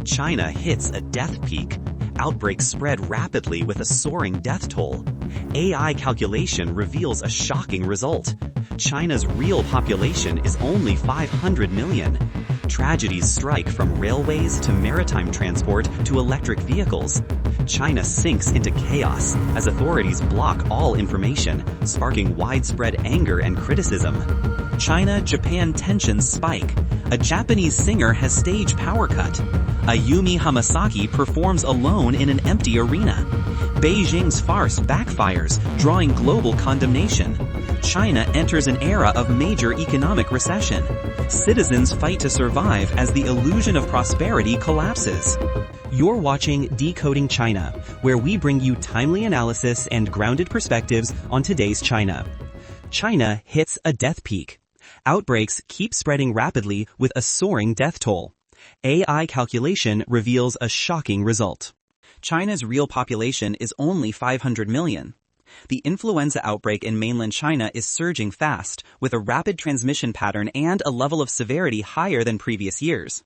China hits a death peak. Outbreaks spread rapidly with a soaring death toll. AI calculation reveals a shocking result. China's real population is only 500 million. Tragedies strike from railways to maritime transport to electric vehicles. China sinks into chaos as authorities block all information, sparking widespread anger and criticism. China-Japan tensions spike. A Japanese singer has stage power cut. Ayumi Hamasaki performs alone in an empty arena. Beijing's farce backfires, drawing global condemnation. China enters an era of major economic recession. Citizens fight to survive as the illusion of prosperity collapses. You're watching Decoding China, where we bring you timely analysis and grounded perspectives on today's China. China hits a death peak. Outbreaks keep spreading rapidly with a soaring death toll. AI calculation reveals a shocking result. China's real population is only 500 million. The influenza outbreak in mainland China is surging fast, with a rapid transmission pattern and a level of severity higher than previous years.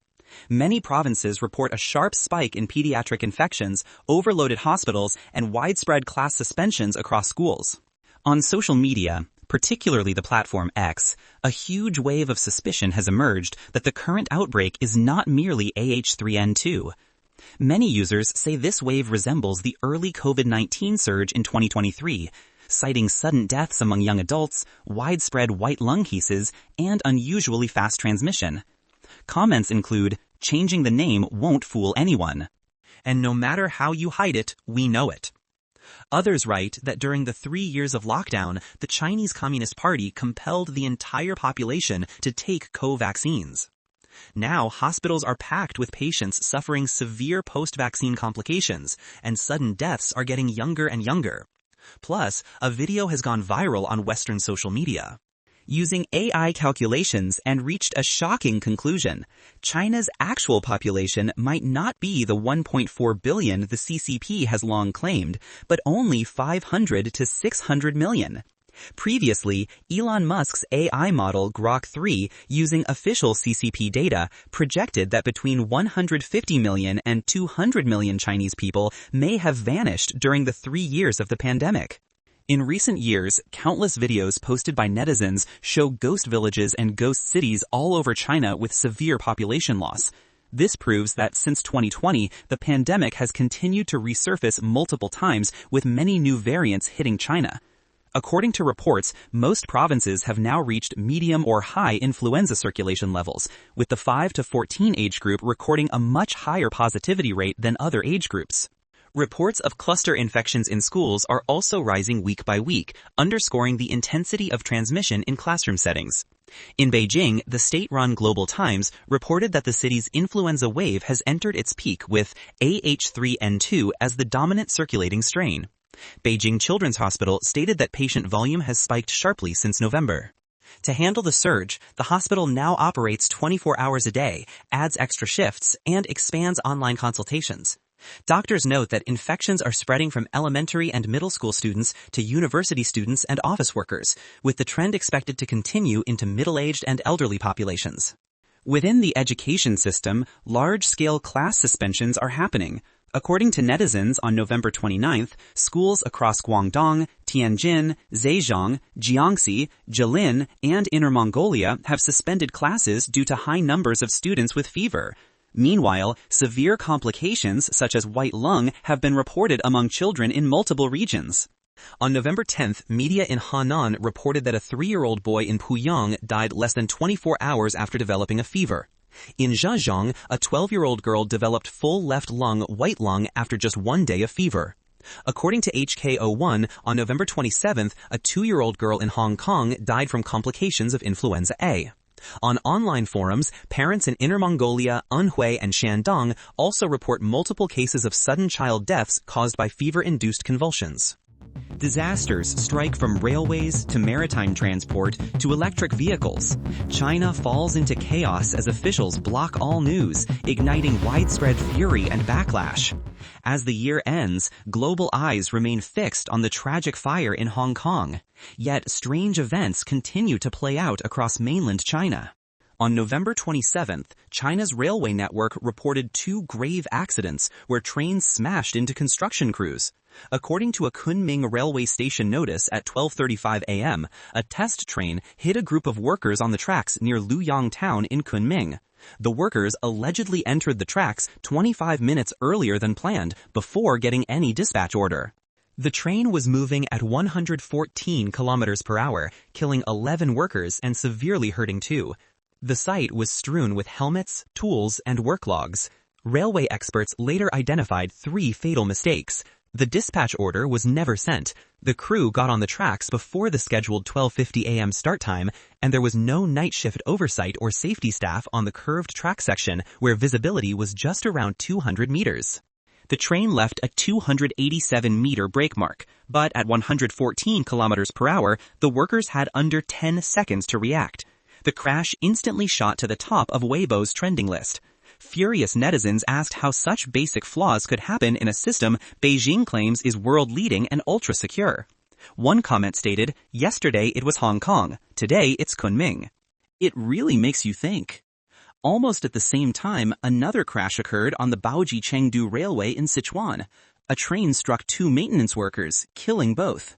Many provinces report a sharp spike in pediatric infections, overloaded hospitals, and widespread class suspensions across schools. On social media, particularly the platform X, a huge wave of suspicion has emerged that the current outbreak is not merely AH3N2. Many users say this wave resembles the early COVID-19 surge in 2023, citing sudden deaths among young adults, widespread white lung cases, and unusually fast transmission. Comments include, "Changing the name won't fool anyone," and "No matter how you hide it, we know it." Others write that during the 3 years of lockdown, the Chinese Communist Party compelled the entire population to take co-vaccines. Now, hospitals are packed with patients suffering severe post-vaccine complications, and sudden deaths are getting younger and younger. Plus, a video has gone viral on Western social media. Using AI calculations and reached a shocking conclusion. China's actual population might not be the 1.4 billion the CCP has long claimed, but only 500 to 600 million. Previously, Elon Musk's AI model Grok 3, using official CCP data, projected that between 150 million and 200 million Chinese people may have vanished during the 3 years of the pandemic. In recent years, countless videos posted by netizens show ghost villages and ghost cities all over China with severe population loss. This proves that since 2020, the pandemic has continued to resurface multiple times, with many new variants hitting China. According to reports, most provinces have now reached medium or high influenza circulation levels, with the 5 to 14 age group recording a much higher positivity rate than other age groups. Reports of cluster infections in schools are also rising week by week, underscoring the intensity of transmission in classroom settings. In Beijing, the state-run Global Times reported that the city's influenza wave has entered its peak with AH3N2 as the dominant circulating strain. Beijing Children's Hospital stated that patient volume has spiked sharply since November. To handle the surge, the hospital now operates 24 hours a day, adds extra shifts, and expands online consultations. Doctors note that infections are spreading from elementary and middle school students to university students and office workers, with the trend expected to continue into middle-aged and elderly populations. Within the education system, large-scale class suspensions are happening. According to netizens on November 29th, schools across Guangdong, Tianjin, Zhejiang, Jiangxi, Jilin, and Inner Mongolia have suspended classes due to high numbers of students with fever. Meanwhile, severe complications such as white lung have been reported among children in multiple regions. On November 10th, media in Henan reported that a 3-year-old boy in Puyang died less than 24 hours after developing a fever. In Zhejiang, a 12-year-old girl developed full left lung white lung after just 1 day of fever. According to HKO1, on November 27th, a 2-year-old girl in Hong Kong died from complications of influenza A. On online forums, parents in Inner Mongolia, Anhui, and Shandong also report multiple cases of sudden child deaths caused by fever-induced convulsions. Disasters strike from railways to maritime transport to electric vehicles. China falls into chaos as officials block all news, igniting widespread fury and backlash. As the year ends, global eyes remain fixed on the tragic fire in Hong Kong. Yet strange events continue to play out across mainland China. On November 27th, China's railway network reported 2 grave accidents where trains smashed into construction crews. According to a Kunming railway station notice at 12:35 a.m., a test train hit a group of workers on the tracks near Luyang town in Kunming. The workers allegedly entered the tracks 25 minutes earlier than planned before getting any dispatch order. The train was moving at 114 kilometers per hour, killing 11 workers and severely hurting 2. The site was strewn with helmets, tools, and work logs. Railway experts later identified 3 fatal mistakes. The dispatch order was never sent. The crew got on the tracks before the scheduled 12:50 a.m. start time, and there was no night shift oversight or safety staff on the curved track section where visibility was just around 200 meters. The train left a 287-meter brake mark, but at 114 kilometers per hour, the workers had under 10 seconds to react. The crash instantly shot to the top of Weibo's trending list. Furious netizens asked how such basic flaws could happen in a system Beijing claims is world-leading and ultra-secure. One comment stated, "Yesterday it was Hong Kong, today it's Kunming." It really makes you think. Almost at the same time, another crash occurred on the Baoji-Chengdu Railway in Sichuan. A train struck 2 maintenance workers, killing both.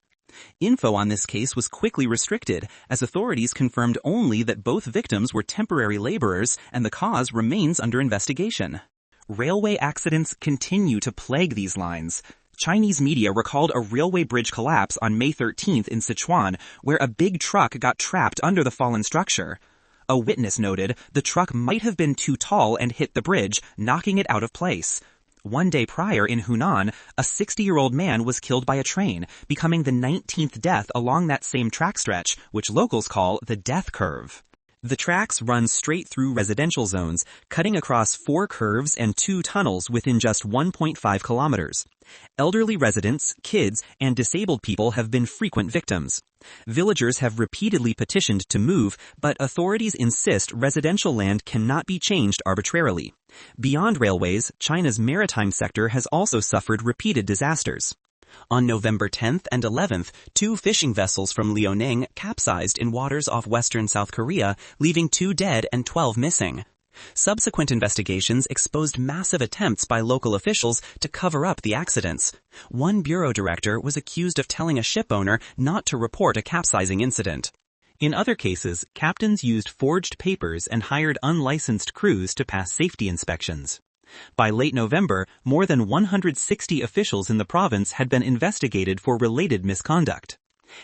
Info on this case was quickly restricted, as authorities confirmed only that both victims were temporary laborers and the cause remains under investigation. Railway accidents continue to plague these lines. Chinese media recalled a railway bridge collapse on May 13th in Sichuan, where a big truck got trapped under the fallen structure. A witness noted the truck might have been too tall and hit the bridge, knocking it out of place. One day prior in Hunan, a 60-year-old man was killed by a train, becoming the 19th death along that same track stretch, which locals call the death curve. The tracks run straight through residential zones, cutting across 4 curves and 2 tunnels within just 1.5 kilometers. Elderly residents, kids, and disabled people have been frequent victims. Villagers have repeatedly petitioned to move, but authorities insist residential land cannot be changed arbitrarily. Beyond railways, China's maritime sector has also suffered repeated disasters. On November 10th and 11th, 2 fishing vessels from Liaoning capsized in waters off western South Korea, leaving 2 dead and 12 missing. Subsequent investigations exposed massive attempts by local officials to cover up the accidents. One bureau director was accused of telling a ship owner not to report a capsizing incident. In other cases, captains used forged papers and hired unlicensed crews to pass safety inspections. By late November, more than 160 officials in the province had been investigated for related misconduct.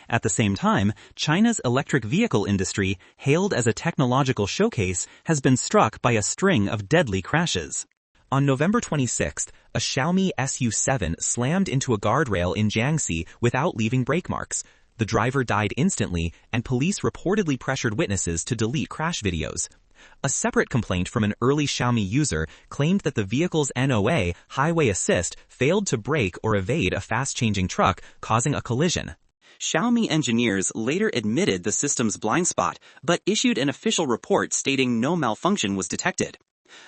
At the same time, China's electric vehicle industry, hailed as a technological showcase, has been struck by a string of deadly crashes. On November 26th, a Xiaomi SU7 slammed into a guardrail in Jiangxi without leaving brake marks. The driver died instantly, and police reportedly pressured witnesses to delete crash videos. A separate complaint from an early Xiaomi user claimed that the vehicle's NOA, highway assist, failed to brake or evade a fast-changing truck, causing a collision. Xiaomi engineers later admitted the system's blind spot, but issued an official report stating no malfunction was detected.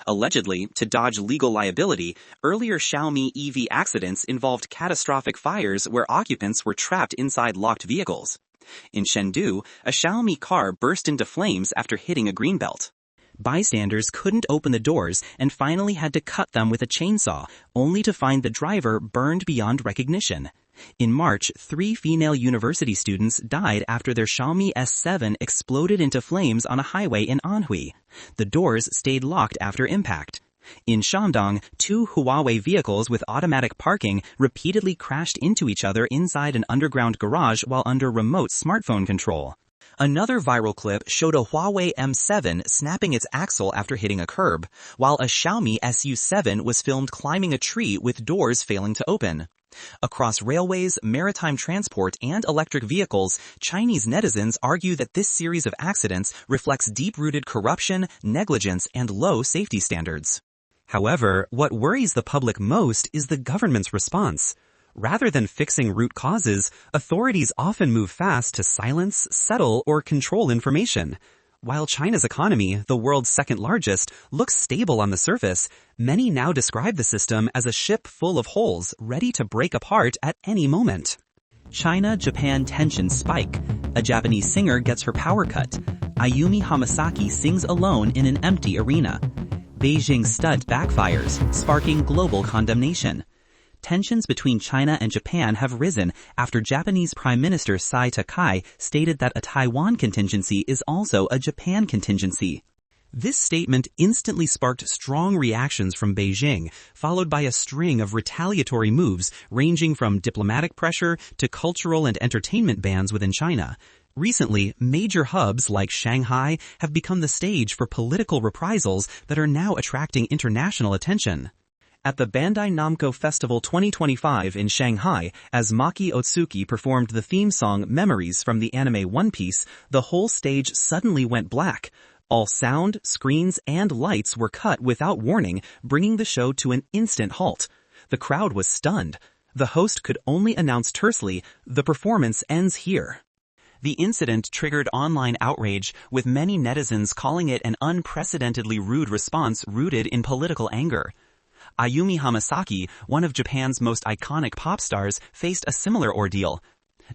Allegedly, to dodge legal liability, earlier Xiaomi EV accidents involved catastrophic fires where occupants were trapped inside locked vehicles. In Chengdu, a Xiaomi car burst into flames after hitting a greenbelt. Bystanders couldn't open the doors and finally had to cut them with a chainsaw, only to find the driver burned beyond recognition. In March, 3 female university students died after their Xiaomi S7 exploded into flames on a highway in Anhui. The doors stayed locked after impact. In Shandong, 2 Huawei vehicles with automatic parking repeatedly crashed into each other inside an underground garage while under remote smartphone control. Another viral clip showed a Huawei M7 snapping its axle after hitting a curb, while a Xiaomi SU7 was filmed climbing a tree with doors failing to open. Across railways, maritime transport, and electric vehicles, Chinese netizens argue that this series of accidents reflects deep-rooted corruption, negligence, and low safety standards. However, what worries the public most is the government's response. Rather than fixing root causes, authorities often move fast to silence, settle, or control information. While China's economy, the world's second largest, looks stable on the surface, many now describe the system as a ship full of holes ready to break apart at any moment. China-Japan tensions spike. A Japanese singer gets her power cut. Ayumi Hamasaki sings alone in an empty arena. Beijing stunt backfires, sparking global condemnation. Tensions between China and Japan have risen after Japanese Prime Minister Tsai Takai stated that a Taiwan contingency is also a Japan contingency. This statement instantly sparked strong reactions from Beijing, followed by a string of retaliatory moves ranging from diplomatic pressure to cultural and entertainment bans within China. Recently, major hubs like Shanghai have become the stage for political reprisals that are now attracting international attention. At the Bandai Namco Festival 2025 in Shanghai, as Maki Otsuki performed the theme song Memories from the anime One Piece, the whole stage suddenly went black. All sound, screens, and lights were cut without warning, bringing the show to an instant halt. The crowd was stunned. The host could only announce tersely, "The performance ends here." The incident triggered online outrage, with many netizens calling it an unprecedentedly rude response rooted in political anger. Ayumi Hamasaki, one of Japan's most iconic pop stars, faced a similar ordeal.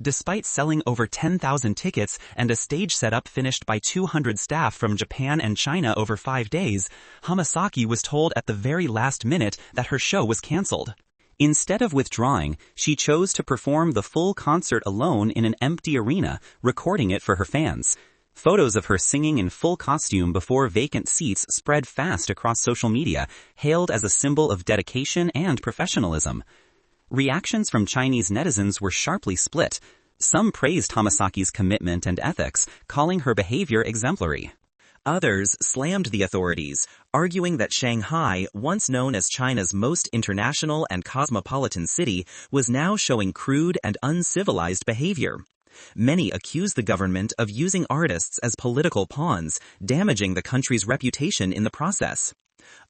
Despite selling over 10,000 tickets and a stage setup finished by 200 staff from Japan and China over 5 days, Hamasaki was told at the very last minute that her show was cancelled. Instead of withdrawing, she chose to perform the full concert alone in an empty arena, recording it for her fans. Photos of her singing in full costume before vacant seats spread fast across social media, hailed as a symbol of dedication and professionalism. Reactions from Chinese netizens were sharply split. Some praised Hamasaki's commitment and ethics, calling her behavior exemplary. Others slammed the authorities, arguing that Shanghai, once known as China's most international and cosmopolitan city, was now showing crude and uncivilized behavior. Many accused the government of using artists as political pawns, damaging the country's reputation in the process.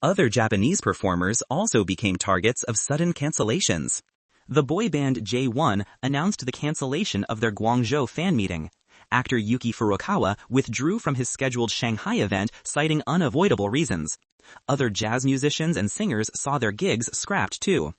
Other Japanese performers also became targets of sudden cancellations. The boy band J1 announced the cancellation of their Guangzhou fan meeting. Actor Yuki Furukawa withdrew from his scheduled Shanghai event, citing unavoidable reasons. Other jazz musicians and singers saw their gigs scrapped too.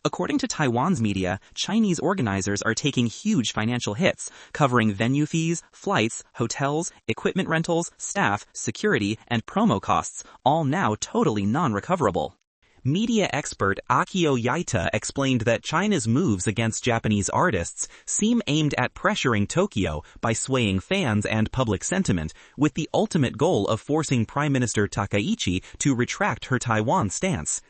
According to Taiwan's media, Chinese organizers are taking huge financial hits, covering venue fees, flights, hotels, equipment rentals, staff, security, and promo costs, all now totally non-recoverable. Media expert Akio Yaita explained that China's moves against Japanese artists seem aimed at pressuring Tokyo by swaying fans and public sentiment, with the ultimate goal of forcing Prime Minister Takaichi to retract her Taiwan stance.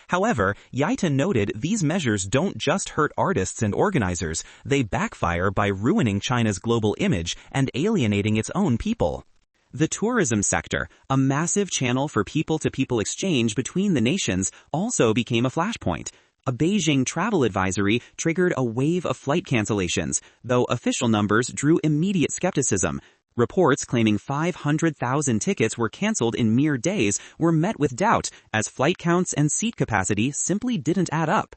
However, Yaita noted these measures don't just hurt artists and organizers, they backfire by ruining China's global image and alienating its own people. The tourism sector, a massive channel for people-to-people exchange between the nations, also became a flashpoint. A Beijing travel advisory triggered a wave of flight cancellations, though official numbers drew immediate skepticism. Reports claiming 500,000 tickets were canceled in mere days were met with doubt, as flight counts and seat capacity simply didn't add up.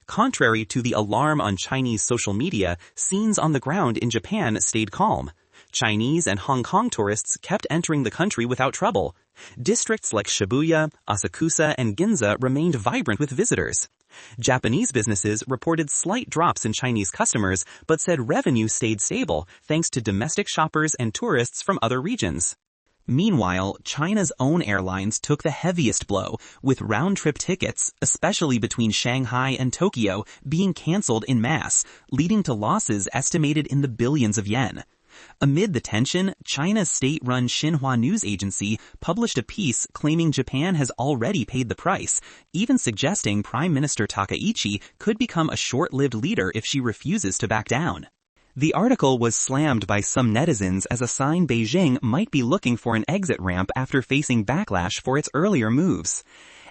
Contrary to the alarm on Chinese social media, scenes on the ground in Japan stayed calm. Chinese and Hong Kong tourists kept entering the country without trouble. Districts like Shibuya, Asakusa, and Ginza remained vibrant with visitors. Japanese businesses reported slight drops in Chinese customers, but said revenue stayed stable thanks to domestic shoppers and tourists from other regions. Meanwhile, China's own airlines took the heaviest blow, with round-trip tickets, especially between Shanghai and Tokyo, being canceled en masse, leading to losses estimated in the billions of yen. Amid the tension, China's state-run Xinhua news agency published a piece claiming Japan has already paid the price, even suggesting Prime Minister Takaichi could become a short-lived leader if she refuses to back down. The article was slammed by some netizens as a sign Beijing might be looking for an exit ramp after facing backlash for its earlier moves.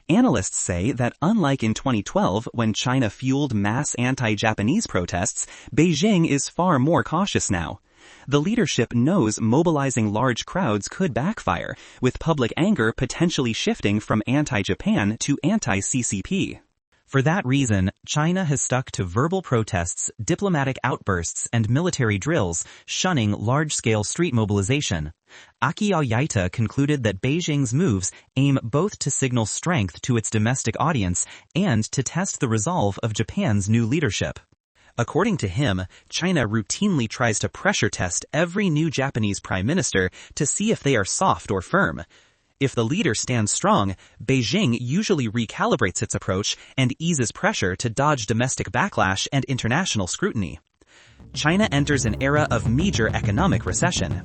Analysts say that unlike in 2012 when China fueled mass anti-Japanese protests, Beijing is far more cautious now. The leadership knows mobilizing large crowds could backfire, with public anger potentially shifting from anti-Japan to anti-CCP. For that reason, China has stuck to verbal protests, diplomatic outbursts, and military drills, shunning large-scale street mobilization. Akio Yaita concluded that Beijing's moves aim both to signal strength to its domestic audience and to test the resolve of Japan's new leadership. According to him, China routinely tries to pressure test every new Japanese prime minister to see if they are soft or firm. If the leader stands strong, Beijing usually recalibrates its approach and eases pressure to dodge domestic backlash and international scrutiny. China enters an era of major economic recession.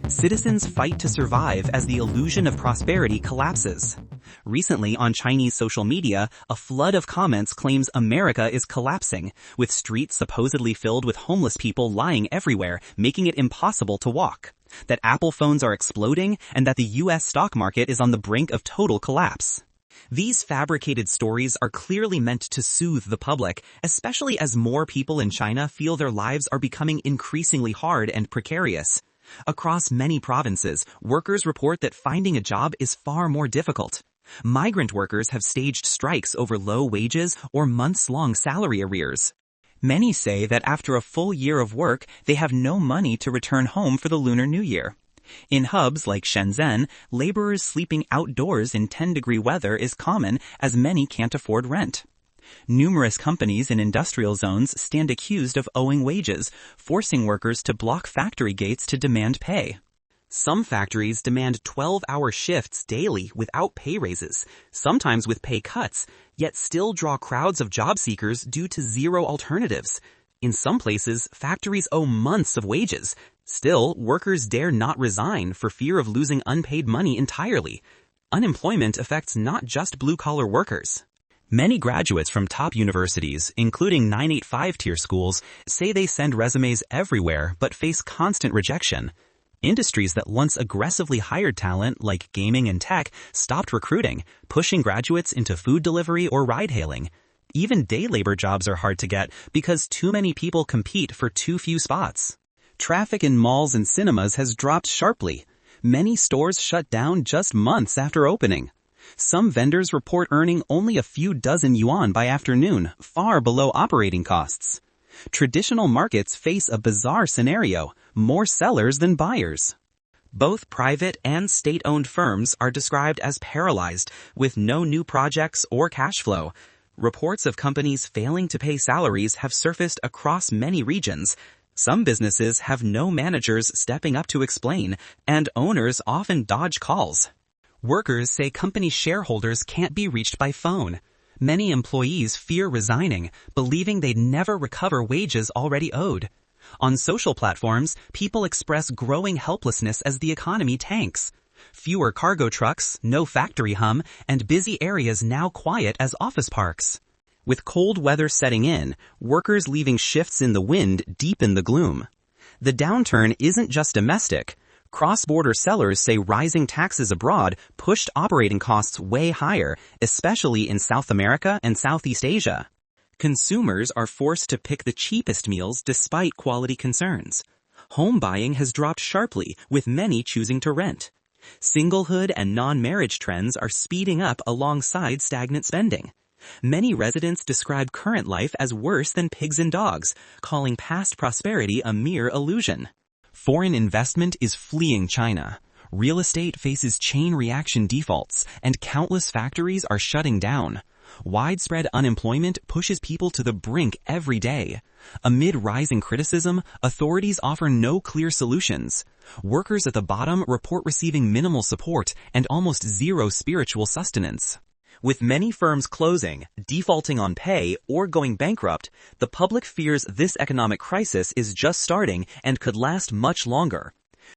Citizens fight to survive as the illusion of prosperity collapses. Recently, on Chinese social media, a flood of comments claims America is collapsing, with streets supposedly filled with homeless people lying everywhere, making it impossible to walk. That Apple phones are exploding, and that the US stock market is on the brink of total collapse. These fabricated stories are clearly meant to soothe the public, especially as more people in China feel their lives are becoming increasingly hard and precarious. Across many provinces, workers report that finding a job is far more difficult. Migrant workers have staged strikes over low wages or months-long salary arrears. Many say that after a full year of work, they have no money to return home for the Lunar New Year. In hubs like Shenzhen, laborers sleeping outdoors in 10-degree weather is common as many can't afford rent. Numerous companies in industrial zones stand accused of owing wages, forcing workers to block factory gates to demand pay. Some factories demand 12-hour shifts daily without pay raises, sometimes with pay cuts, yet still draw crowds of job seekers due to zero alternatives. In some places, factories owe months of wages. Still, workers dare not resign for fear of losing unpaid money entirely. Unemployment affects not just blue-collar workers. Many graduates from top universities, including 985-tier schools, say they send resumes everywhere but face constant rejection. Industries that once aggressively hired talent, like gaming and tech, stopped recruiting, pushing graduates into food delivery or ride-hailing. Even day labor jobs are hard to get because too many people compete for too few spots. Traffic in malls and cinemas has dropped sharply. Many stores shut down just months after opening. Some vendors report earning only a few dozen yuan by afternoon, far below operating costs. Traditional markets face a bizarre scenario, more sellers than buyers. Both private and state-owned firms are described as paralyzed, with no new projects or cash flow. Reports of companies failing to pay salaries have surfaced across many regions. Some businesses have no managers stepping up to explain, and owners often dodge calls. Workers say company shareholders can't be reached by phone. Many employees fear resigning, believing they'd never recover wages already owed. On social platforms, people express growing helplessness as the economy tanks. Fewer cargo trucks, no factory hum, and busy areas now quiet as office parks. With cold weather setting in, workers leaving shifts in the wind deepen the gloom. The downturn isn't just domestic. Cross-border sellers say rising taxes abroad pushed operating costs way higher, especially in South America and Southeast Asia. Consumers are forced to pick the cheapest meals despite quality concerns. Home buying has dropped sharply, with many choosing to rent. Singlehood and non-marriage trends are speeding up alongside stagnant spending. Many residents describe current life as worse than pigs and dogs, calling past prosperity a mere illusion. Foreign investment is fleeing China. Real estate faces chain reaction defaults, and countless factories are shutting down. Widespread unemployment pushes people to the brink every day. Amid rising criticism, authorities offer no clear solutions. Workers at the bottom report receiving minimal support and almost zero spiritual sustenance. With many firms closing, defaulting on pay, or going bankrupt, the public fears this economic crisis is just starting and could last much longer.